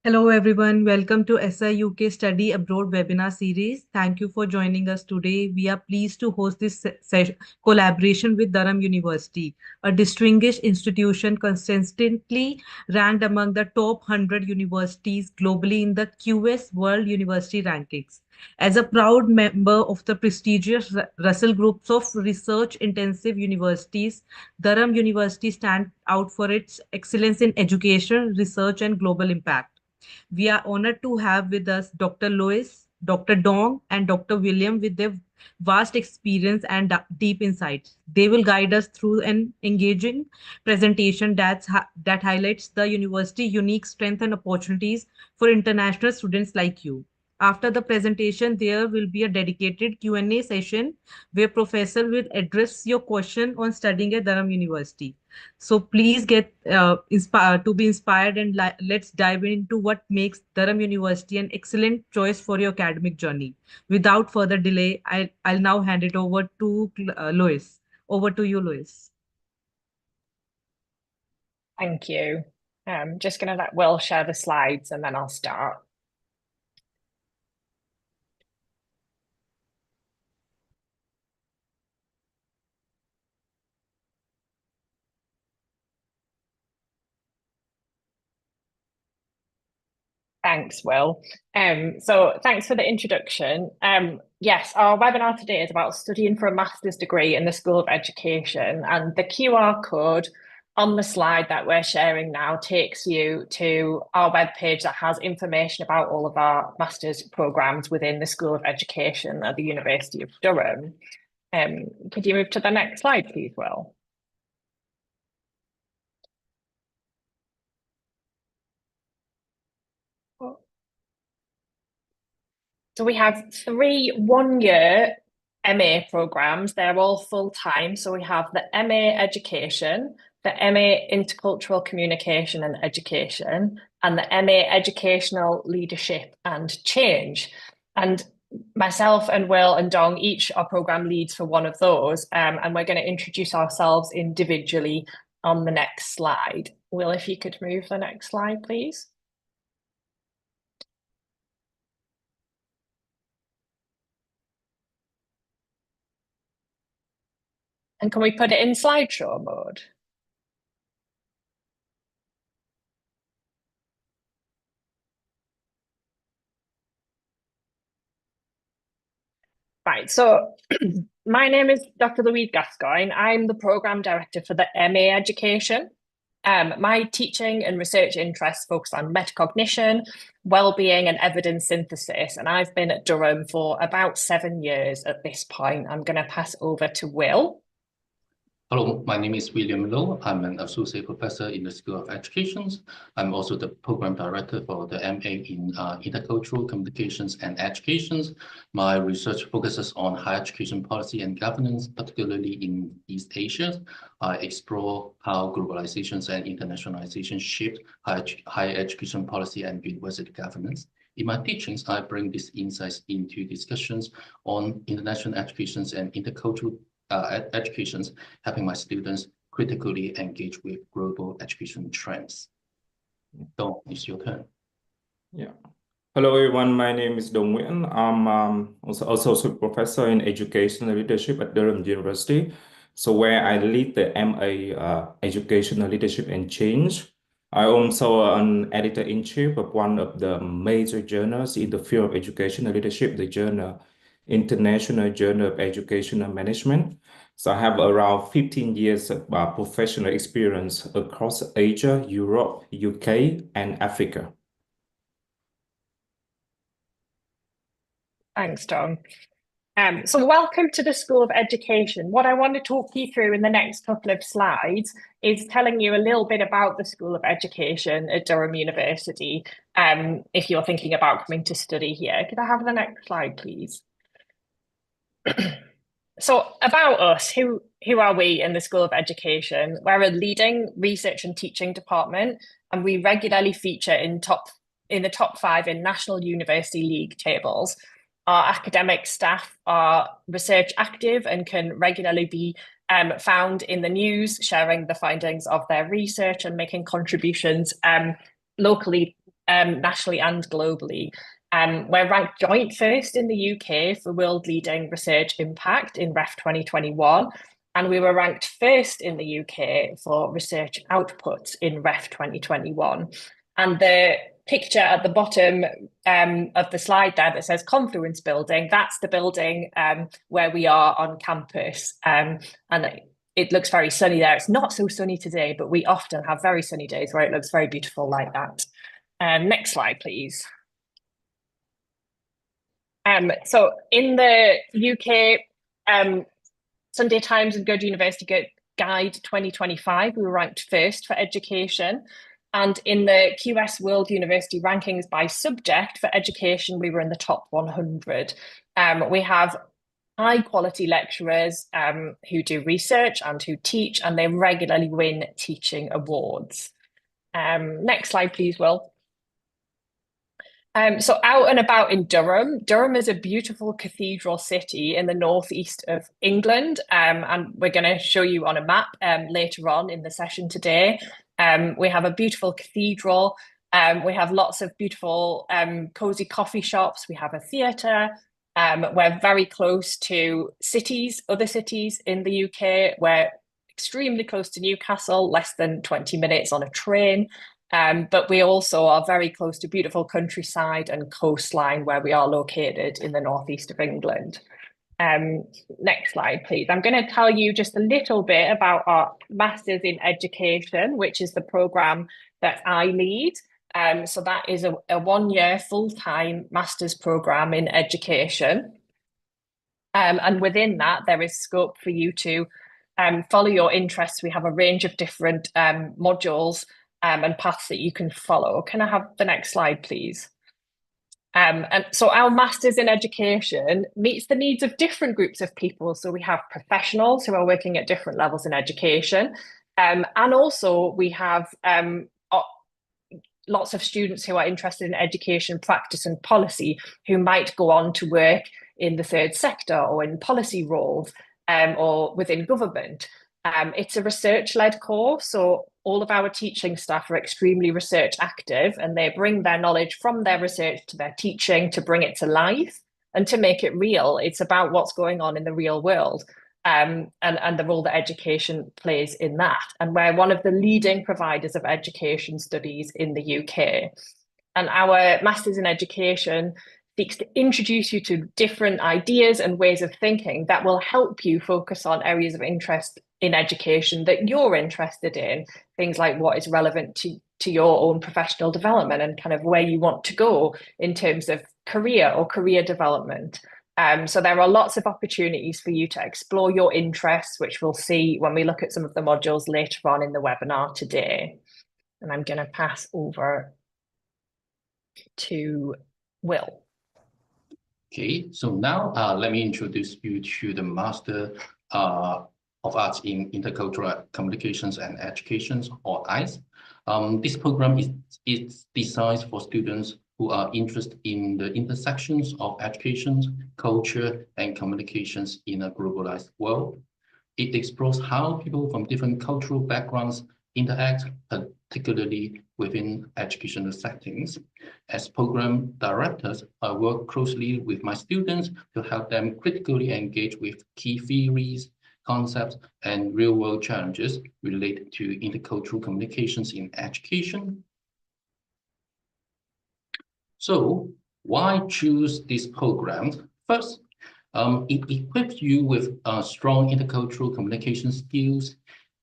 Hello everyone, welcome to SI UK Study Abroad webinar series. Thank you for joining us today. We are pleased to host this collaboration with Durham University, a distinguished institution consistently ranked among the top 100 universities globally in the QS World University Rankings. As a proud member of the prestigious Russell Groups of research intensive universities, Durham University stands out for its excellence in education, research, and global impact. We are honored to have with us Dr. Lois, Dr. Dong, and Dr. William with their vast experience and deep insights. They will guide us through an engaging presentation that highlights the university's unique strength and opportunities for international students like you. After the presentation, there will be a dedicated Q&A session where professor will address your question on studying at Durham University. So please get inspired to be inspired and let's dive into what makes Durham University an excellent choice for your academic journey. Without further delay, I'll now hand it over to Lois. Over to you, Lois. Thank you. Just going to let Will share the slides and then I'll start. Thanks, Will. So thanks for the introduction. Yes, our webinar today is about studying for a master's degree in the School of Education, and the QR code on the slide that we're sharing now takes you to our webpage that has information about all of our master's programs within the School of Education at the University of Durham. Could you move to the next slide, please, Will? So we have 3 one-year MA programs. They're all full-time. So we have the MA Education, the MA Intercultural Communication and Education, and the MA Educational Leadership and Change. And myself and Will and Dong each are program leads for one of those. And we're going to introduce ourselves individually on the next slide. Will, if you could move the next slide, please. And can we put it in slideshow mode? Right, so my name is Dr. Louise Gascoigne. I'm the Programme Director for the MA Education. My teaching and research interests focus on metacognition, well-being and evidence synthesis, and I've been at Durham for about 7 years at this point. I'm going to pass over to Will. Hello, my name is William Low. I'm an associate professor in the School of Education. I'm also the program director for the MA in Intercultural Communications and Education. My research focuses on higher education policy and governance, particularly in East Asia. I explore how globalizations and internationalization shape higher education policy and university governance. In my teachings, I bring these insights into discussions on international education and intercultural educations, helping my students critically engage with global education trends. Dong, it's your turn. Yeah. Hello, everyone. My name is Dong Nguyen. I'm also associate professor in educational leadership at Durham University. So where I lead the MA Educational Leadership and Change. I also an editor-in-chief of one of the major journals in the field of educational leadership, the journal International Journal of Educational Management. So I have around 15 years of professional experience across Asia, Europe, UK, and Africa. Thanks, Dong. So welcome to the School of Education. What I want to talk you through in the next couple of slides is telling you a little bit about the School of Education at Durham University, if you're thinking about coming to study here. Could I have the next slide, please? So about us, who are we in the School of Education? We're a leading research and teaching department, and we regularly feature in the top 5 in National University League tables. Our academic staff are research active and can regularly be found in the news, sharing the findings of their research and making contributions locally nationally and globally. We're ranked joint first in the UK for world leading research impact in REF 2021. And we were ranked first in the UK for research outputs in REF 2021. And the picture at the bottom of the slide there that says Confluence Building, that's the building where we are on campus. And it looks very sunny there. It's not so sunny today, but we often have very sunny days where it looks very beautiful like that. Next slide, please. So in the UK, Sunday Times and Good University Guide 2025, we were ranked first for education. And in the QS World University Rankings by subject for education, we were in the top 100. We have high quality lecturers who do research and who teach, and they regularly win teaching awards. Next slide, please, Will. So out and about in Durham. Durham is a beautiful cathedral city in the northeast of England, and we're going to show you on a map later on in the session today. We have a beautiful cathedral. We have lots of beautiful cozy coffee shops. We have a theatre. We're very close to cities, other cities in the UK. We're extremely close to Newcastle, less than 20 minutes on a train. But we also are very close to beautiful countryside and coastline where we are located in the northeast of England. Next slide, please. I'm going to tell you just a little bit about our Masters in Education, which is the programme that I lead. So that is a one-year full-time Masters programme in education. And within that, there is scope for you to follow your interests. We have a range of different modules and paths that you can follow. Can I have the next slide, please? And so our Masters in Education meets the needs of different groups of people. So we have professionals who are working at different levels in education. And also we have lots of students who are interested in education, practice and policy who might go on to work in the third sector or in policy roles or within government. It's a research-led course, so all of our teaching staff are extremely research active and they bring their knowledge from their research to their teaching to bring it to life and to make it real. It's about what's going on in the real world and the role that education plays in that. And we're one of the leading providers of education studies in the UK. And our Masters in Education seeks to introduce you to different ideas and ways of thinking that will help you focus on areas of interest in education that you're interested in, things like what is relevant to your own professional development and kind of where you want to go in terms of career or career development. So there are lots of opportunities for you to explore your interests, which we'll see when we look at some of the modules later on in the webinar today. And I'm going to pass over to Will. Okay, so now let me introduce you to the Master of Arts in Intercultural Communications and Education, or ICE. This program is designed for students who are interested in the intersections of education, culture, and communications in a globalized world. It explores how people from different cultural backgrounds interact, particularly within educational settings. As program directors, I work closely with my students to help them critically engage with key theories, concepts, and real-world challenges related to intercultural communications in education. So why choose this program? First, it equips you with strong intercultural communication skills.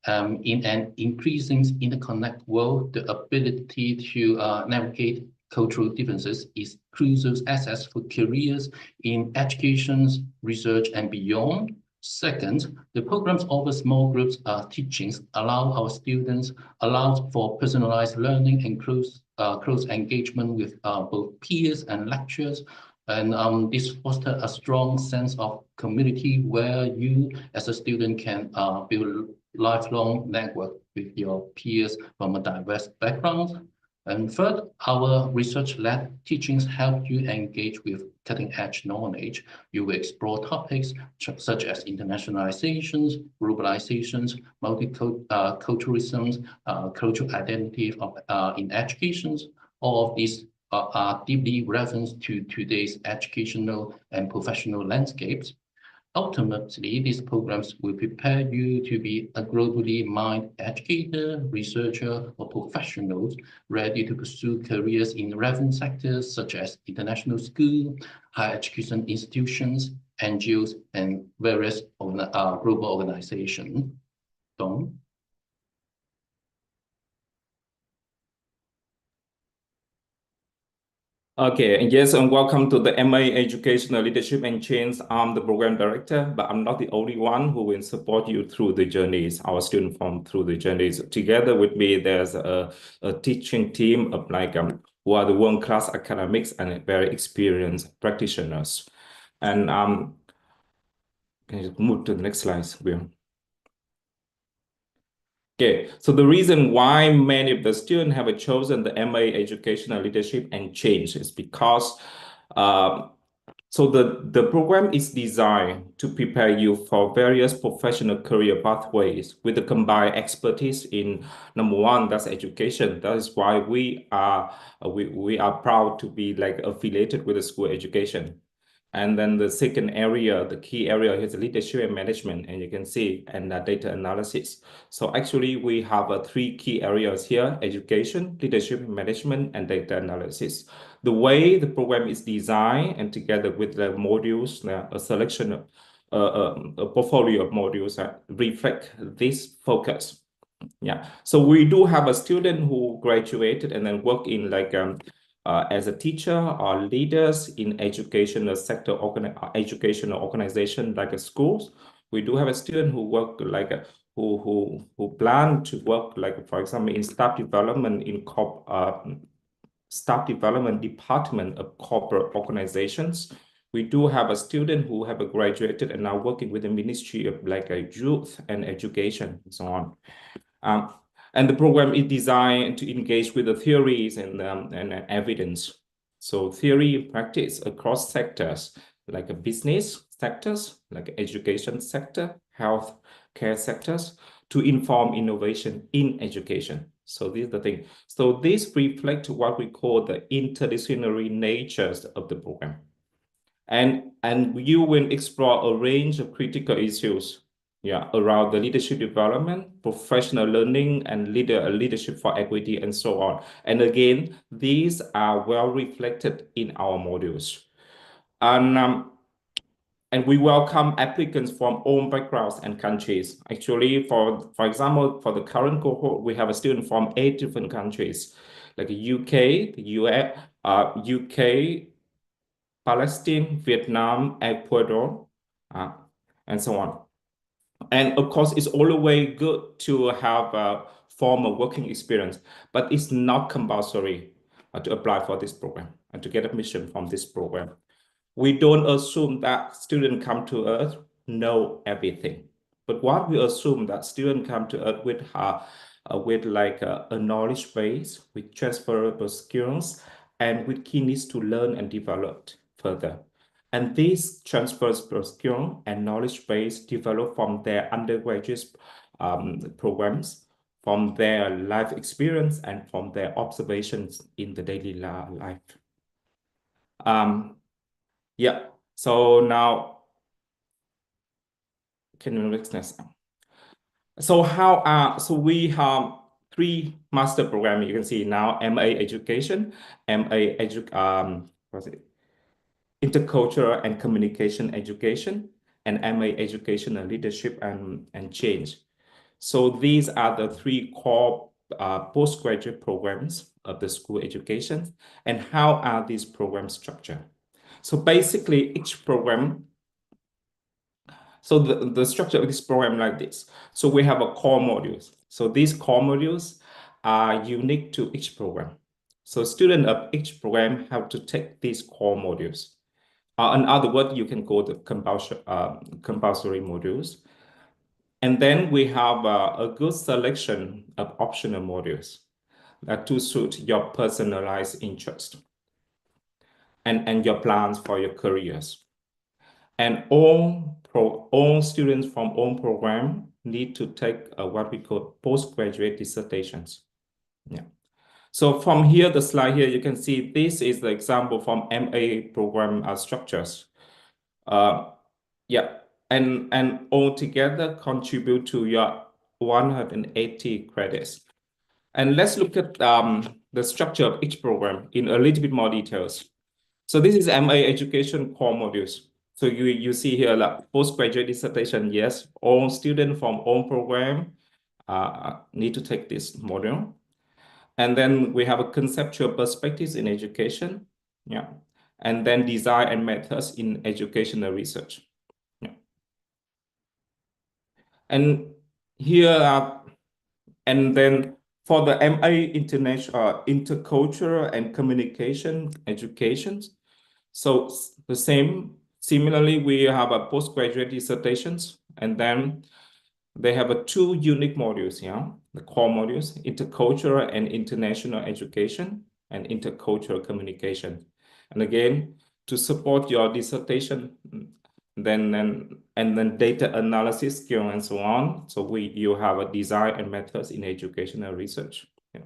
In an increasing interconnected world, the ability to navigate cultural differences is crucial access for careers in education, research, and beyond. Second, the programs offer small groups teachings, allow for personalized learning and close engagement with both peers and lecturers. And this fosters a strong sense of community where you as a student can build lifelong network with your peers from a diverse background. And third, our research-led teachings help you engage with cutting-edge knowledge. You will explore topics such as internationalizations, globalizations, multiculturalism, cultural identity in education, All of these are deeply relevant to today's educational and professional landscapes. Ultimately, these programs will prepare you to be a globally minded educator, researcher, or professionals ready to pursue careers in relevant sectors such as international school, higher education institutions, NGOs, and various global organizations. Don? Okay, and yes, and welcome to the MA Educational Leadership and Change. I'm the program director, but I'm not the only one who will support you through the journeys, our student from through the journeys. Together with me, there's a teaching team of who are the world-class academics and very experienced practitioners. And can you move to the next slide, Will? Okay, so the reason why many of the students have chosen the MA Educational Leadership and Change is because so the program is designed to prepare you for various professional career pathways with the combined expertise in number one, that's education. That is why we are proud to be like affiliated with the school education. And then the second area, the key area is leadership and management, and you can see, and data analysis. So actually we have three key areas here: education, leadership, management, and data analysis. The way the program is designed and together with the modules, a selection of a portfolio of modules that reflect this focus. Yeah, so we do have a student who graduated and then work in as a teacher or leaders in educational sector, educational organization like schools. We do have a student who work who plan to work for example in staff development in staff development department of corporate organizations. We do have a student who have graduated and now working with the Ministry of Youth and Education and so on. And the program is designed to engage with the theories and evidence. So theory and practice across sectors, like a business sectors, like education sector, health care sectors, to inform innovation in education. So this is the thing. So this reflects what we call the interdisciplinary natures of the program. And you will explore a range of critical issues around the leadership development, professional learning, and leadership for equity, and so on. And again, these are well reflected in our modules. And we welcome applicants from all backgrounds and countries. Actually, for example, for the current cohort, we have a student from 8 different countries, like UK, the US, UK, Palestine, Vietnam, Ecuador, and so on. And of course, it's always good to have a formal working experience, but it's not compulsory to apply for this program and to get admission from this program. We don't assume that students come to us know everything, but what we assume that students come to us with a knowledge base, with transferable skills, and with keenness to learn and develop further. And these transferable skill and knowledge base develop from their undergraduate programs, from their life experience, and from their observations in the daily life. Yeah, so now, can you next? So so we have 3 master programs you can see now: MA Education, MA Intercultural and Communication Education, and MA Education and Leadership and Change. So these are the 3 core postgraduate programs of the school education. And how are these programs structured? So basically, each program, so the structure of this program like this. So we have a core modules. So these core modules are unique to each program. So students of each program have to take these core modules. In other words, you can call the compulsory modules. And then we have a good selection of optional modules to suit your personalized interest and your plans for your careers. And all students from all program need to take what we call postgraduate dissertations. Yeah. So from here, the slide here, you can see this is the example from MA program structures. Yeah, and altogether contribute to your 180 credits. And let's look at the structure of each program in a little bit more details. So this is MA education core modules. So you see here like postgraduate dissertation, yes, all students from all program need to take this module. And then we have a conceptual perspectives in education, yeah, and then design and methods in educational research. Yeah. And here, and then for the MA international intercultural and communication educations, so the similarly, we have a postgraduate dissertations, and then they have two unique modules, yeah, the core modules, intercultural and international education and intercultural communication. And again, to support your dissertation, then data analysis skill and so on. So you have a design and methods in educational research. Yeah.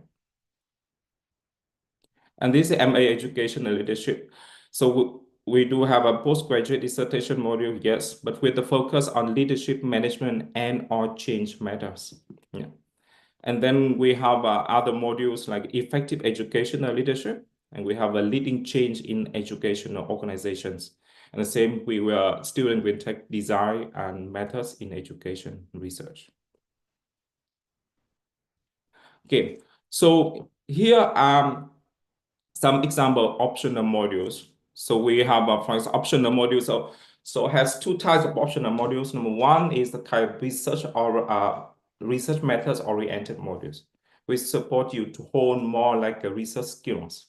And this is MA educational leadership. So we do have a postgraduate dissertation module, yes, but with the focus on leadership management and or change matters. Yeah. And then we have other modules like effective educational leadership, and we have a leading change in educational organizations. And the same, student will take design and methods in education research. Okay, so here some example optional modules. So we have, for example, optional modules. So it has two types of optional modules. Number one is the kind of research or research methods oriented modules, which support you to hone more like a research skills.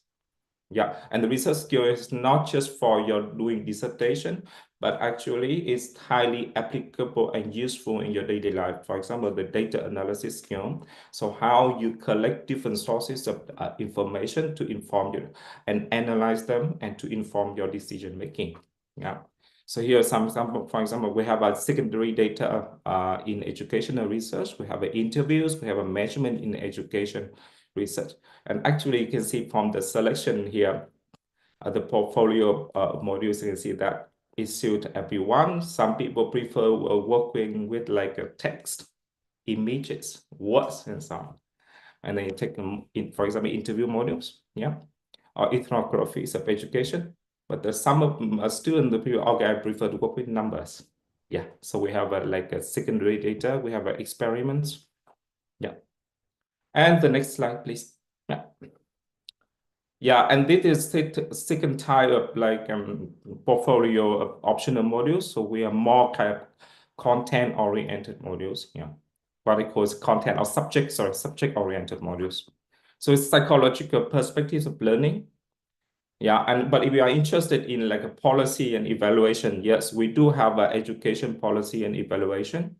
Yeah, and the research skill is not just for your doing dissertation, but actually is highly applicable and useful in your daily life. For example, the data analysis skill. So how you collect different sources of information to inform you and analyze them and to inform your decision making. Yeah. So here are some example. For example, we have a secondary data in educational research. We have interviews. We have a measurement in education research. And actually, you can see from the selection here, the portfolio modules, you can see that it suits everyone. Some people prefer working with like a text, images, words, and so on. And then you take them in, for example, interview modules, yeah, or ethnographies of education. But some of students, the people, okay, I prefer to work with numbers. Yeah, so we have like a secondary data, we have experiments. Yeah. And the next slide, please. Yeah. Yeah, and this is second type of like portfolio of optional modules. So we are more kind of content-oriented modules. Yeah, what it calls content or subject-oriented modules. So it's psychological perspectives of learning. Yeah, but if you are interested in like a policy and evaluation, yes, we do have an education policy and evaluation,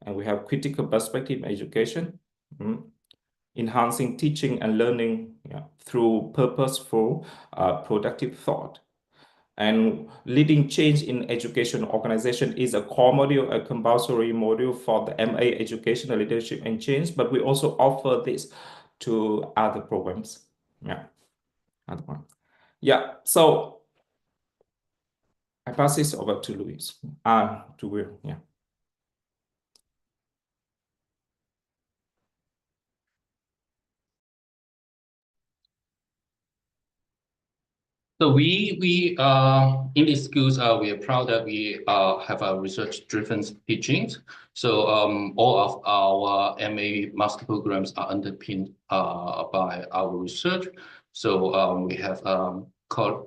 and we have critical perspective education. Enhancing teaching and learning through purposeful, productive thought. And leading change in education organization is a core module, a compulsory module for the MA educational leadership and change, but we also offer this to other programs. Yeah, other one. Yeah, so I pass this over to Louis, to Will, yeah. So we in these schools we are proud that we have a research-driven teachings. So all of our MA master programs are underpinned by our research. So we have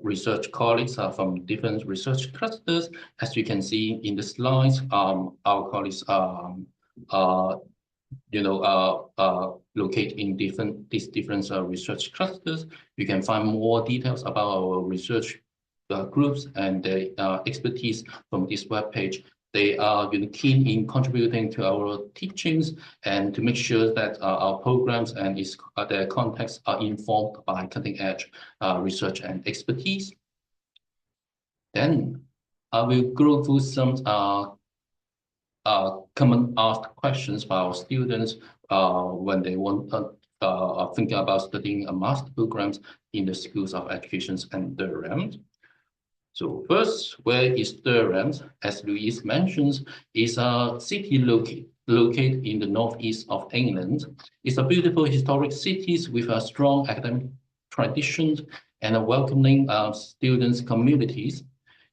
research colleagues from different research clusters. As you can see in the slides, our colleagues locate in these different research clusters. You can find more details about our research groups and their expertise from this webpage. They are keen in contributing to our teachings and to make sure that our programs and their contexts are informed by cutting-edge research and expertise. Then I will go through some common asked questions by our students when they want thinking about studying a master programs in the schools of education and Durham. So first, where is Durham? As Louise mentions, is a city located in the northeast of England. It's a beautiful historic city with a strong academic traditions and a welcoming students communities.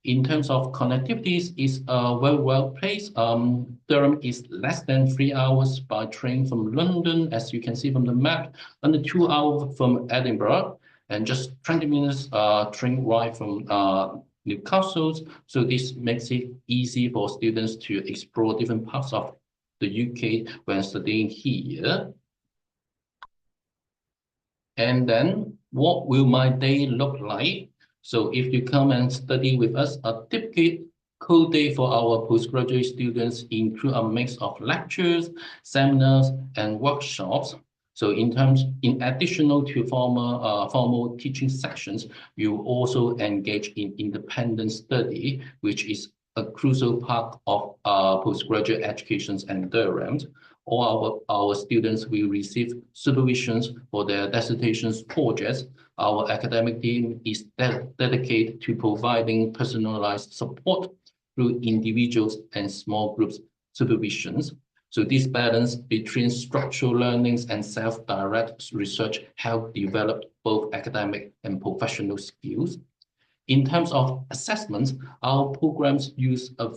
In terms of connectivities, it's very well placed. Durham is less than 3 hours by train from London, as you can see from the map, under 2 hours from Edinburgh, and just 20 minutes train ride from Newcastle. So this makes it easy for students to explore different parts of the UK when studying here. And then what will my day look like? So if you come and study with us, a typical day for our postgraduate students include a mix of lectures, seminars, and workshops. So in addition to formal teaching sessions, you also engage in independent study, which is a crucial part of postgraduate education and Durham. All our students will receive supervisions for their dissertations projects. Our academic team is dedicated to providing personalized support through individuals and small groups supervisions. So this balance between structural learnings and self-direct research help develop both academic and professional skills. In terms of assessments, our programs use a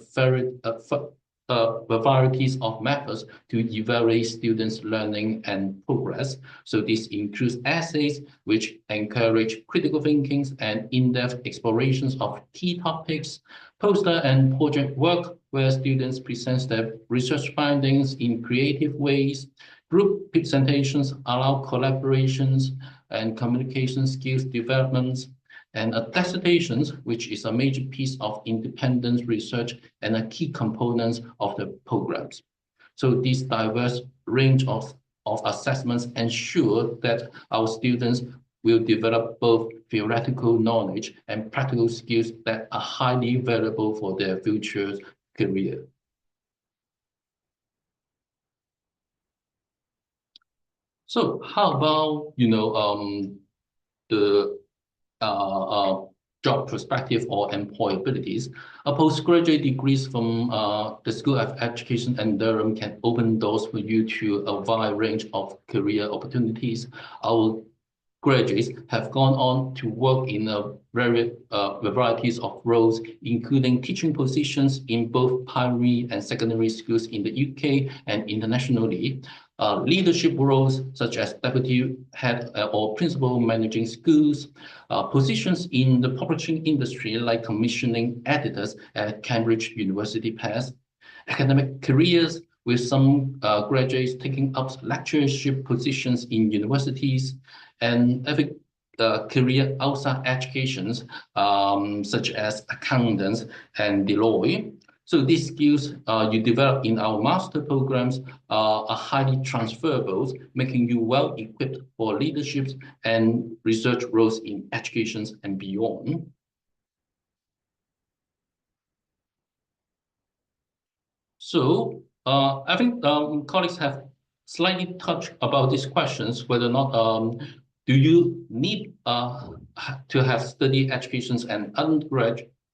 varieties of methods to evaluate students' learning and progress. So this includes essays, which encourage critical thinking and in-depth explorations of key topics, poster and project work, where students present their research findings in creative ways. Group presentations allow collaborations and communication skills developments, and dissertations, which is a major piece of independent research and a key component of the programs. So this diverse range of assessments ensure that our students will develop both theoretical knowledge and practical skills that are highly valuable for their future career. So how about, the job perspective or employabilities? A postgraduate degrees from the School of Education and Durham can open doors for you to a wide range of career opportunities. Our graduates have gone on to work in a varieties of roles, including teaching positions in both primary and secondary schools in the UK and internationally. Leadership roles such as deputy head or principal managing schools, positions in the publishing industry like commissioning editors at Cambridge University Press, academic careers with some graduates taking up lectureship positions in universities, and every career outside educations, such as accountants and Deloitte. So these skills you develop in our master programs are highly transferable, making you well equipped for leaderships and research roles in education and beyond. So I think colleagues have slightly touched about these questions, whether or not do you need to have studied educations and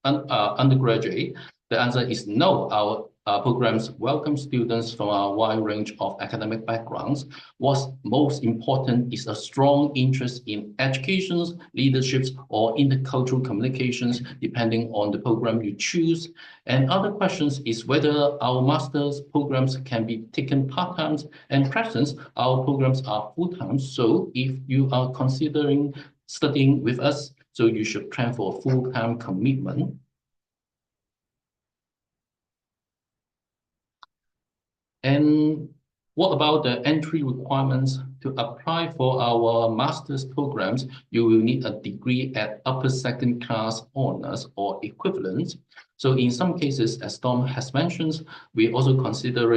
undergraduate? The answer is no. Our programs welcome students from a wide range of academic backgrounds. What's most important is a strong interest in educations, leaderships, or intercultural communications, depending on the program you choose. And other questions is whether our master's programs can be taken part-time, and present, our programs are full-time. So if you are considering studying with us, so you should plan for a full-time commitment. And what about the entry requirements? To apply for our master's programs, you will need a degree at upper second class honors or equivalent. So in some cases, as Tom has mentioned, we also consider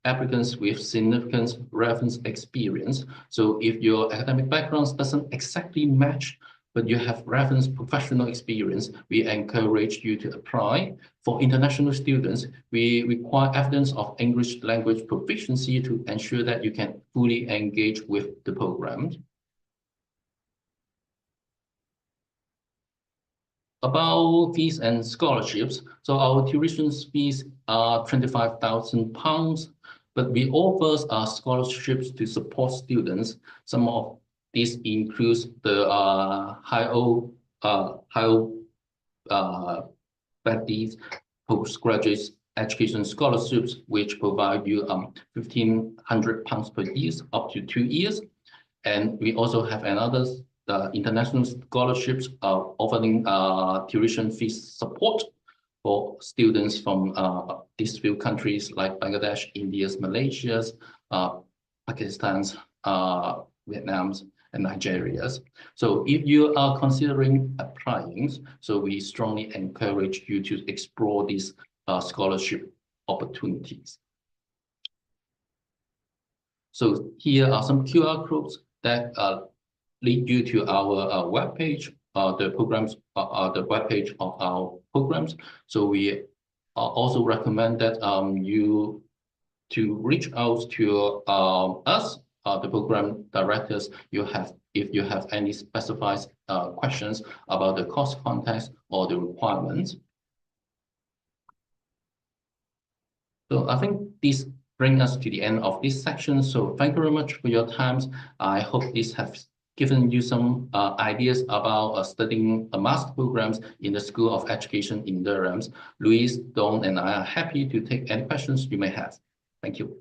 applicants with significant reference experience. So if your academic background doesn't exactly match but you have relevant professional experience, we encourage you to apply. For international students, we require evidence of English language proficiency to ensure that you can fully engage with the program. About fees and scholarships, so our tuition fees are £25,000, but we offer scholarships to support students. Some of these includes the higher postgraduate education scholarships, which provide you £1,500 per year up to 2 years. And we also have another international scholarships offering tuition fees support for students from these few countries like Bangladesh, India, Malaysia, Pakistan, Vietnam, and Nigeria. So if you are considering applying, so we strongly encourage you to explore these scholarship opportunities. So here are some QR codes that lead you to our webpage, the webpage of our programs. So we also recommend that you to reach out to us, the program directors. If you have any specified questions about the course context or the requirements. So I think this brings us to the end of this section. So thank you very much for your time. I hope this has given you some ideas about studying master programs in the School of Education in Durham. Louise, Dawn, and I are happy to take any questions you may have. Thank you.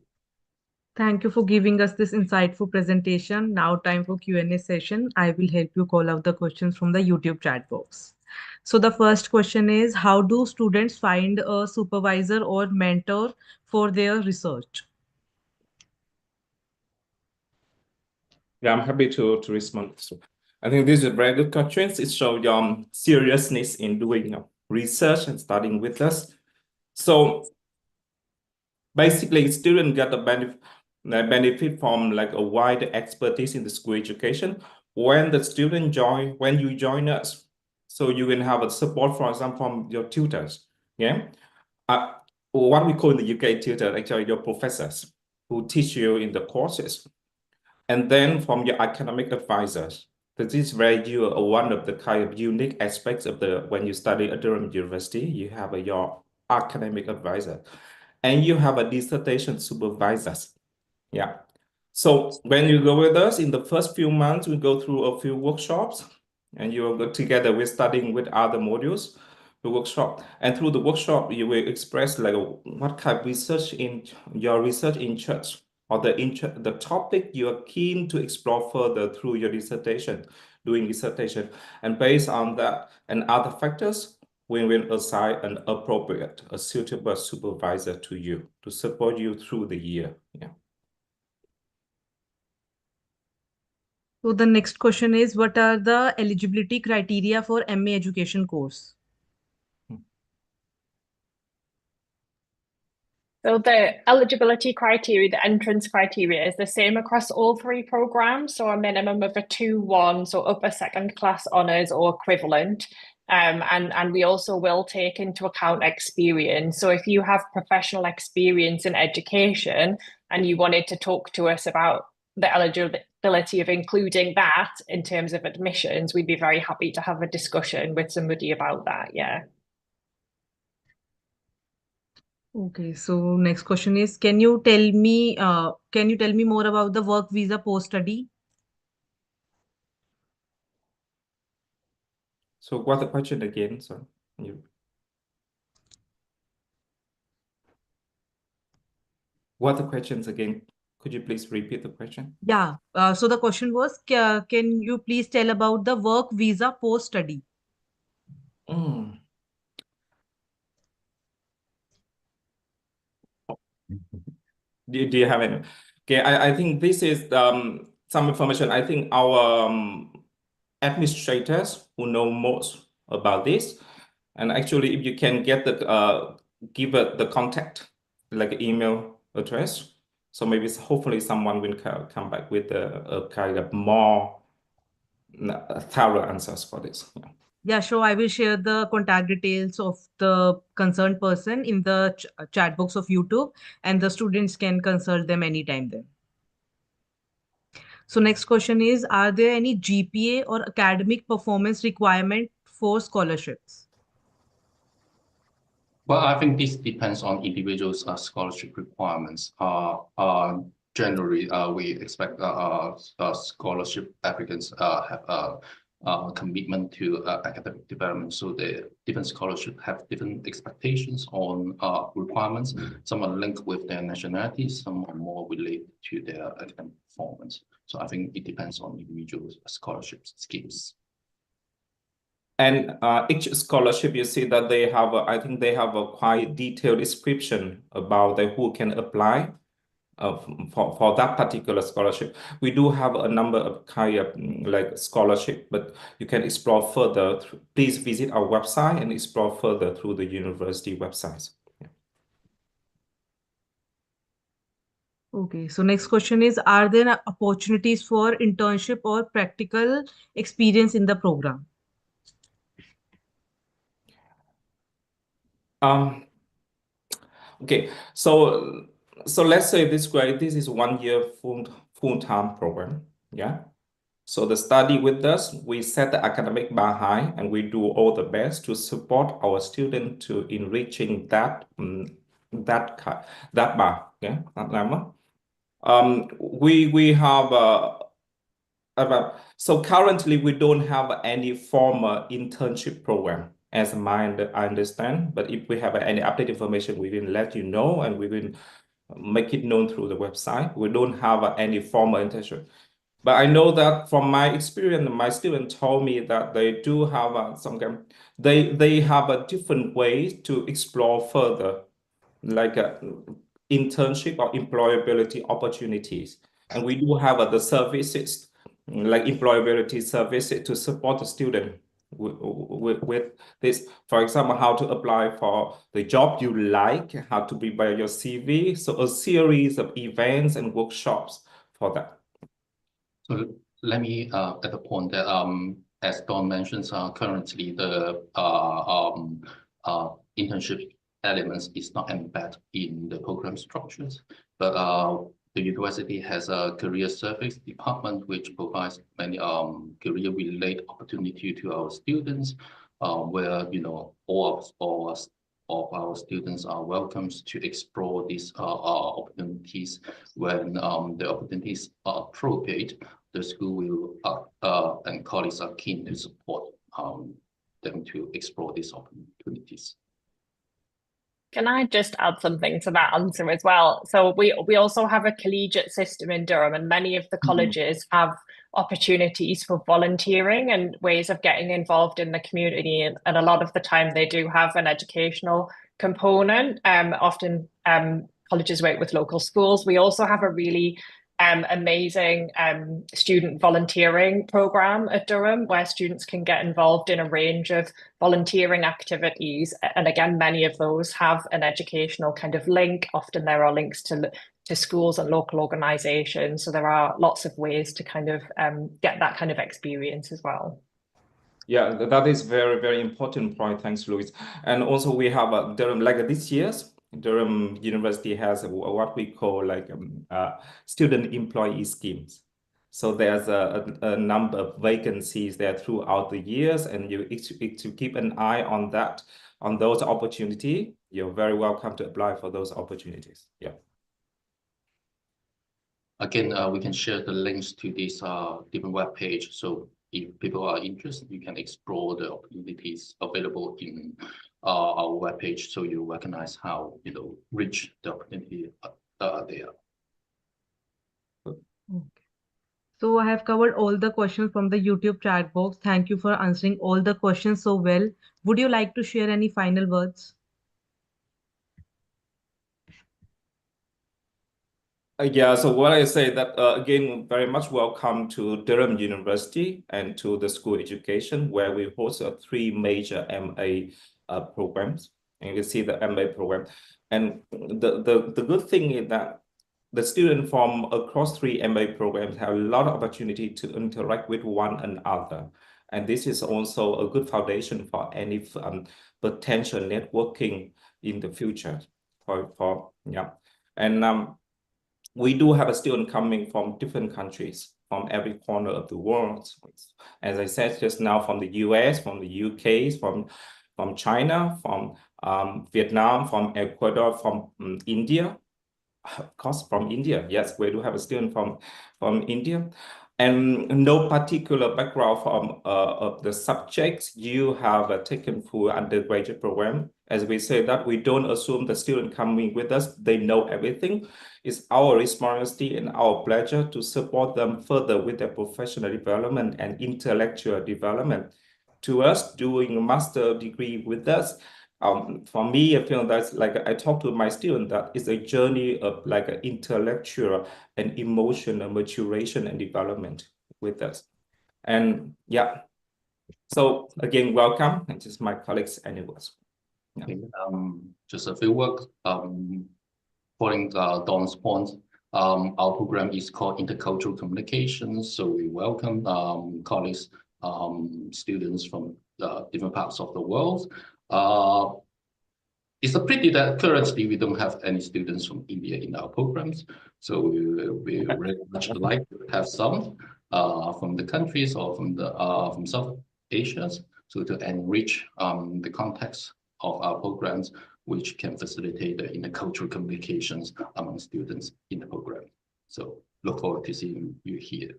Thank you for giving us this insightful presentation. Now time for Q&A session. I will help you call out the questions from the YouTube chat box. So the first question is, how do students find a supervisor or mentor for their research? Yeah, I'm happy to respond. So I think this is a very good question. It shows your seriousness in doing research and studying with us. So basically, students get the benefit from like a wide expertise in the school education. When you join us, so you can have a support, for example, from your tutors. Yeah, what we call in the UK tutor, actually your professors who teach you in the courses. And then from your academic advisors, this is one of the kind of unique aspects of when you study at Durham University, you have your academic advisor and you have a dissertation supervisors. Yeah. So when you go with us in the first few months, we go through a few workshops and you will go together with studying with other modules, the workshop. And through the workshop, you will express like what kind of research in your research interest or the topic you are keen to explore further through your doing dissertation. And based on that and other factors, we will assign a suitable supervisor to you to support you through the year. Yeah. So the next question is, what are the eligibility criteria for MA education course? So the eligibility criteria, the entrance criteria is the same across all three programs. So a minimum of a 2-1, so upper second class honours or equivalent. And we also will take into account experience. So if you have professional experience in education and you wanted to talk to us about the eligibility of including that in terms of admissions, we'd be very happy to have a discussion with somebody about that. Yeah. Okay, so next question is, can you tell me more about the work visa post-study? So what's the question again? Sorry. What are the questions again? Could you please repeat the question? Yeah, so the question was, can you please tell about the work visa post-study? Do you have any? Okay, I think this is some information. I think our administrators who know most about this, and actually, if you can get give the contact, like email address, so maybe hopefully someone will come back with a kind of more thorough answers for this. Yeah. Yeah, sure. I will share the contact details of the concerned person in the chat box of YouTube, and the students can consult them anytime then. So next question is, are there any GPA or academic performance requirement for scholarships? Well, I think this depends on individuals' scholarship requirements. Generally, we expect scholarship applicants have a commitment to academic development. So the different scholarship have different expectations on requirements. Some are linked with their nationality, some are more related to their academic performance. So I think it depends on individuals' scholarship schemes. And each scholarship, you see that they have, I think they have a quite detailed description about who can apply for that particular scholarship. We do have a number of kind of like scholarship, but you can explore further. Please visit our website and explore further through the university websites. Okay, so next question is, are there opportunities for internship or practical experience in the program? Okay, so let's say this grade, this is 1 year full-time program. Yeah. So the study with us, we set the academic bar high, and we do all the best to support our student to enriching that that bar. Yeah, that level. We have so currently we don't have any formal internship program, as I understand. But if we have any update information, we will let you know, and we will make it known through the website. We don't have any formal internship. But I know that from my experience, my students told me that they do have some kind. They have a different way to explore further, like internship or employability opportunities, and we do have the services like employability services to support the student with this. For example, how to apply for the job you like, how to prepare your CV. So a series of events and workshops for that. So let me at the point that as Don mentions, currently the internship elements is not embedded in the program structures, but the university has a career service department which provides many career related opportunity to our students, where all of our students are welcome to explore these opportunities. When the opportunities are appropriate, the school will and colleagues are keen to support them to explore these opportunities. Can I just add something to that answer as well? So we also have a collegiate system in Durham, and many of the colleges have opportunities for volunteering and ways of getting involved in the community. And a lot of the time they do have an educational component. Often colleges work with local schools. We also have a really amazing student volunteering program at Durham, where students can get involved in a range of volunteering activities. And again, many of those have an educational kind of link. Often there are links to schools and local organizations. So there are lots of ways to kind of get that kind of experience as well. Yeah, that is very, very important point. Thanks, Louis. And also we have Durham, like this year's Durham University has what we call like student employee schemes. So there's a number of vacancies there throughout the years, and you to keep an eye on that, on those opportunities. You're very welcome to apply for those opportunities. Yeah. Again, we can share the links to this different web page. So if people are interested, you can explore the opportunities available in our webpage, so you recognize how rich the opportunity there. Okay. So I have covered all the questions from the YouTube chat box. Thank you for answering all the questions so well. Would you like to share any final words? Yeah, so what I say that again, very much welcome to Durham University and to the school education, where we host 3 major MA programs. And you can see the MA program. And the good thing is that the students from across 3 MA programs have a lot of opportunity to interact with one another. And this is also a good foundation for any potential networking in the future. And we do have a student coming from different countries, from every corner of the world. As I said just now, from the US, from the UK, from China, from Vietnam, from Ecuador, from India. Of course, from India. Yes, we do have a student from India. And no particular background from of the subjects you have taken for undergraduate program. As we say that we don't assume the student coming with us, they know everything. It's our responsibility and our pleasure to support them further with their professional development and intellectual development. To us, doing a master degree with us, for me, I feel that's like I talk to my student that it's a journey of like an intellectual and emotional maturation and development with us. And yeah, so again, welcome, and just my colleagues and it was. Yeah. Okay, just a few words. Following Don's point, our program is called Intercultural Communications. So we welcome colleagues, students from different parts of the world. It's a pity that currently we don't have any students from India in our programs. So we very much like to have some from the countries or from South Asia, so to enrich the context of our programs, which can facilitate the intercultural communications among students in the program. So look forward to seeing you here.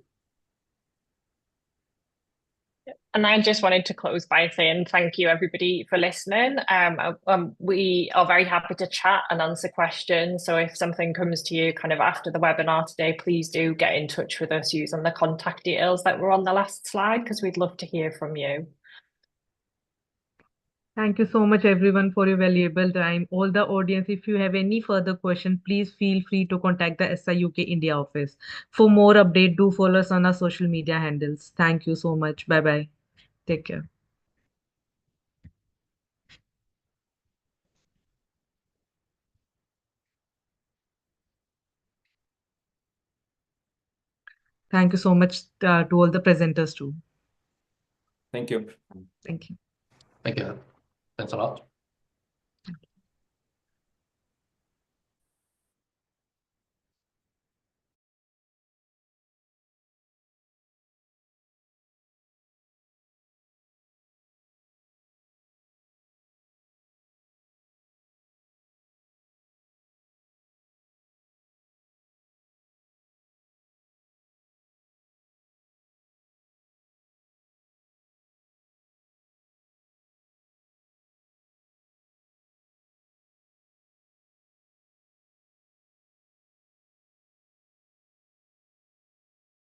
And I just wanted to close by saying thank you, everybody, for listening. We are very happy to chat and answer questions. So if something comes to you kind of after the webinar today, please do get in touch with us using the contact details that were on the last slide, because we'd love to hear from you. Thank you so much, everyone, for your valuable time. All the audience, if you have any further question, please feel free to contact the SIUK India office. For more update, do follow us on our social media handles. Thank you so much. Bye-bye. Take care. Thank you so much to all the presenters too. Thank you. Thank you. Thank you. Thanks a lot.